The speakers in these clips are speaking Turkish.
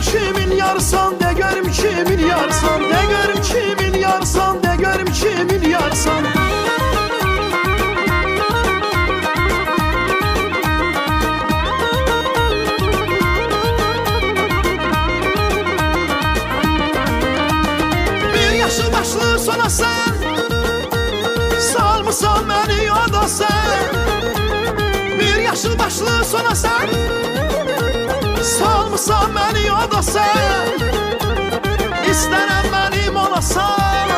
kimin yarsan, de görüm kimin yarsan, de görüm kimin yarsan, de görüm kimin yarsan. Bir yaşıl başlı sona sen, salmısan beni yada sen. Bir yaşıl başlı sona sen, salmısan beni yada sen. İstərəm mənim olasan,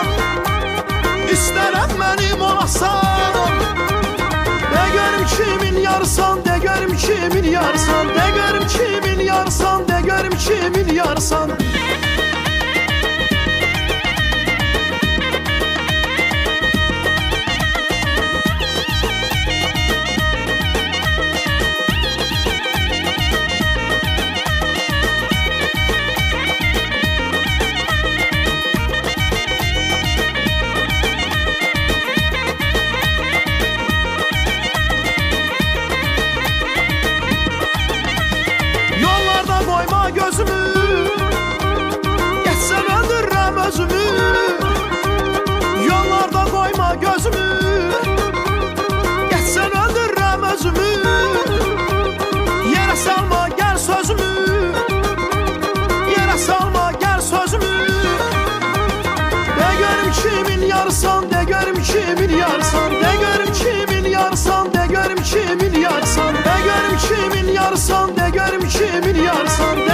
İstərəm mənim olasan. De görüm kimin yarsan, de görüm kimin yarsan, de görüm kimin yarsan, de görüm kimin yarsan. Koyma gözümü, geçsem öldürürüm özümü. Yollarda koyma gözümü, geçsem öldürürüm özümü. Yere salma gel sözümü, yere salma gel sözümü. De görüm kimin yarsan, de görüm kimin yarsan, de görüm kimin yarsan, de görüm kimin yarsan, de görüm kimin yarsan, de görüm kimin yarsan.